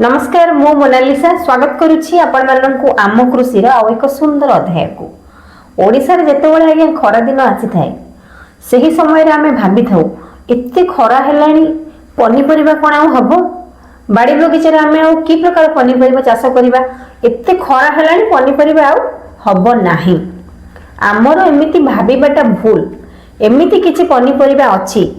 नमस्कार मु मोनालिसा स्वागत करुछि आपण माननकु आम कृषि आ एक सुंदर अध्याय को ओडिसा रे जेतेबेले आगे खरा दिन आसी थाए सही समय रे आमे भाबी थाउ एते खरा हेलानी पनिपरिबा कोन आ हबो बाड़ी बगीचा रे आमे आ की प्रकार पनिपरिबा चाष करिबा एते खरा हेलानी पनिपरिबा आ हबो नाही आमर एमिति भाबीबाटा भूल एमिति किछि पनिपरिबा अछि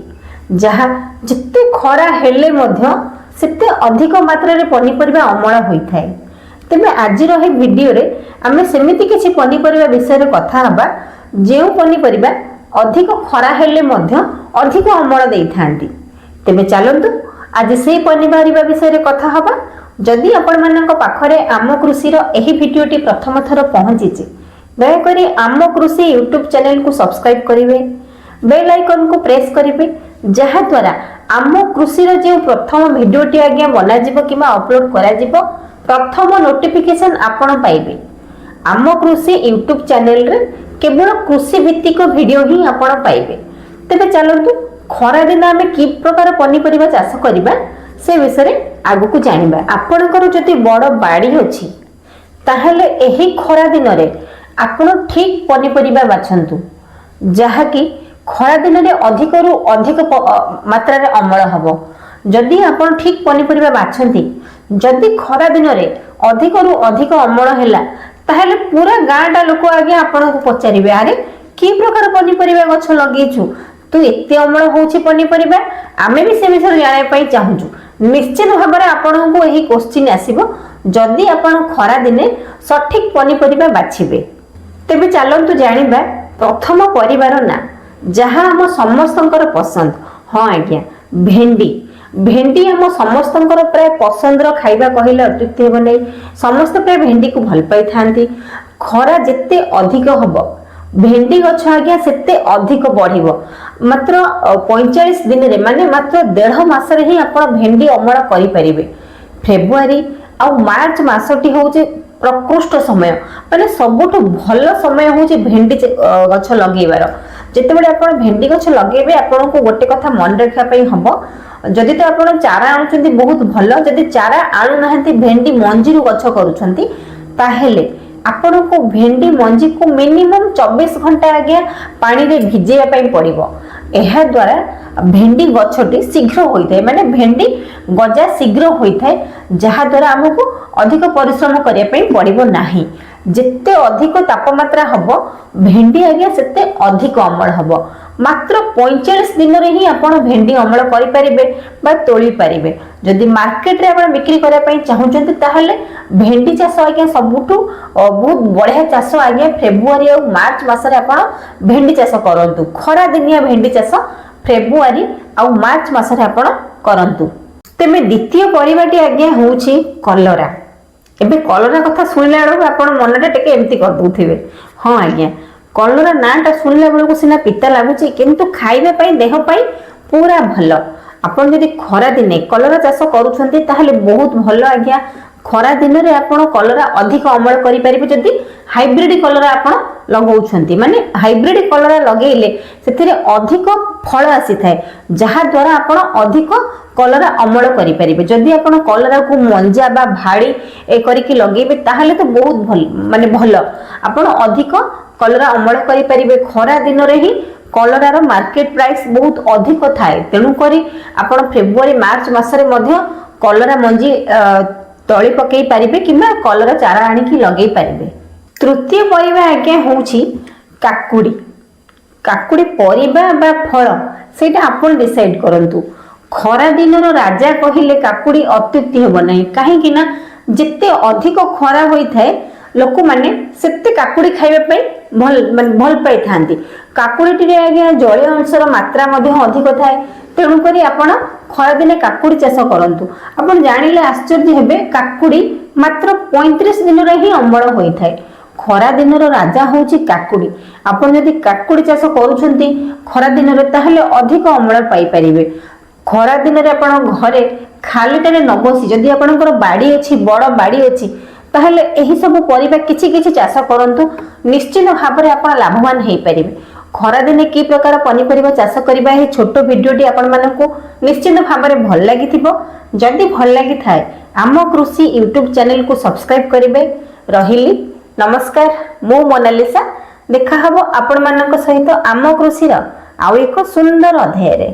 जहा जते खरा हेले मध्य सेते अधिक मात्रा रे पनिपरिबा अमल होइथाय। तेबे आज रही वीडियो रे आमे सेमिति किछि पनिपरिबा विषय रे कथा हबा जेउ पनिपरिबा अधिक खरा हेले मध्य अधिक अमल देइथांती। तेबे चलंतु आज से पनिपरिबा विषय रे कथा हबा। जदि आपण मानक पाखरे आम कृषि रो एही वीडियोटी प्रथम थर पहुंचीचे दया करी आम कृषि यूट्यूब चैनल को सब्सक्राइब करिवे बेल आइकन को प्रेस करिवे जहा द्वारा आम कृषि रो जे प्रथम वीडियोटी आज्ञा बना जिवो किमा अपलोड करा जिवो प्रथम नोटिफिकेशन आपण पाइबे। आम कृषि यूट्यूब चैनल रे केवल कृषि भित्तिक वीडियो ही आपण पाइबे। तेबे चलंतु खरा दिन आमे की प्रकार पनिपरिबा चाष करिबा से विषय रे आगु को जानिबा। आपणकर जति बड़ बाड़ी अछि ताहेले एही खरा दिन रे आपण ठीक पनिपरिबा बाछंतु जहा कि खरा दिन रे अधिक रु अधिक मात्रा रे अमल हबो। जदि आपण ठीक पनिपरिबा बाछंती जदि खरा दिन रे अधिक रु अधिक अमल हैला ताहेले पूरा गाँटा लोक आगे आपण को पचारिबे अरे की प्रकार पनिपरिबा गछ लगेछु तू एते अमल होछि पनिपरिबा आमे भी से विषय जाने पई चाहूछु। निश्चित भाव में आपण को एही क्वेश्चन आसीबो जदि आपण खरा दिने सठिक पनिपरिबा बाछिबे। तेबे चलंतु जानिबा प्रथम परिवार ना जहाँ आम समस्तंकर पसंद। हाँ आज्ञा भेंडी भेंडी आम समस्तंकर प्राय पसंदर खाइबा कहले अत्युक्ति हेब नै। समस्त प्राय भेंडी को भल पाई थांती। खरा जेते अधिक हबो भेंडी गछ आज्ञा सेते अधिक बढ़िबो। मात्र 45 दिन रे माने मात्र 1.5 मास रे ही आपण भेंडी अमल करि परिबे। फेब्रुआरी आ मार्च मासटी होचे प्रकृष्ट समय माने सबुठ भल समय होचे भेंडी गछ लगेबार। जेतेबेले आपण भेंडी गछ लगेबे आपण को गोटे कथा मन रखा पई हबो जदि तो आपण चारा आनुचंती बहुत भल जदि चारा आनु नाहंती भेंडी मंजी रु गछ करूचंती ताहेले आपण को भेंडी मंजी को मिनिमम 24 घंटा आगे पानी रे भिजेया पई पड़िबो। एहा द्वारा भेंडी गछटी शीघ्र होइथाय माने भेंडी गजा शीघ्र होइथाय जहा द्वारा हमको अधिक परिश्रम करिया पई पड़िबो नाही। जेते अधिक तापमात्रा हबो भेंडी आगे सेते अधिक अमल हबो। मात्र 45 दिन रे ही आपण भेंडी अमल करि परिबे बा तोली परिबे। जदि मार्केट रे आपण बिक्री करिया पई चाहुचंती ताहले भेंडी चाष आगे सबुठु बहुत बढ़िया चाष आगे फेब्रुआरी और मार्च मास रे आपण भेंडी चाष करंतु। खरा दिनिया भेंडी चाष फेब्रुआरी और मार्च मास रे आपण करंतु। तेमे द्वितीय परिबाटी आगे होउची कलरा। एबे कलरा कथा सुनला बेलू आपण मनटा टेके एमती कर दउथिबे। हां आज्ञा कलरा नाटा सुनला बेलू सिना पिता लागुची किंतु खाइबा पई देह पई पूरा भलो। आपण जदि खरा दिने कलरा चाष करूछंती ताहले बहुत भलो आज्ञा। खरा दिन रे आपण कलरा अधिक अमल करि परिबे जदि हाइब्रिड कलरा आपण लगाउछंती माने हाइब्रिड कलरा लगेइले सेथिरे अधिक फल आसी थाए जहा द्वारा आपण अधिक कलरा अमल करि परिबे। जदि आपण कलरा को मंजा बा भाड़ी ए करिकि लगेबे ताहले तो बहुत भल माने भलो आपण अधिक कलरा अमल करि परिबे। खरा दिन रे ही कलरार मार्केट प्राइस बहुत अधिक थाए तेनु करी आपण फेब्रुआरी मार्च मास रे मध्य कलरा मंजी तळी पकई पारिबे किबा कलरा चारा आनी की लगेई पारिबे। तृतीय परिबा आज्ञा होउची काकुडी। काकुडी परिबा बा फल सेटा आपण डिसाइड करंतु। खरा दिनर राजा कहिले काकुडी अत्युक्ति हेब नै काहे कि ना जेते अधिक खरा होई थाए लोक माने सेते काकुडी खाइबा पई भल पाई थांती। काकुडी रे आज्ञा जल अंशर मात्रा मध्ये अधिक थाए तेणु करी आपण खरा दिने काकुडी चाष करंतु। आपण जानिले आश्चर्य हेबे काकुडी मात्र 35 दिन रे ही अमल होई थाए। खरा दिनर राजा होउची काकुडी। आपण जदि काकुडी चाष करूछंती खरा दिन रे ताहले अधिक अमल पाई परिबे। खरा दिन रे आपण घरे खालीटारे न बसी जदि आपणकर बाड़ी अछि बड़ बाड़ी अछि ताहले एही सब परिबा किछि किछि चाष करंतु निश्चित भाव में आपण लाभवान हेई परिबे। खरा दिने की प्रकार पनिपरिबा चाष करिबा हे छोटो वीडियोटी आपण मानकु निश्चित भाव में भल लागिथिबो। जदि भल लागि थाए आम कृषि यूट्यूब चैनल को सब्सक्राइब करेंगे। रहिली नमस्कार, मु मोनालिसा। देखा हबो आपण मानक सहित आम कृषि आउ एक सुंदर अध्याय रे।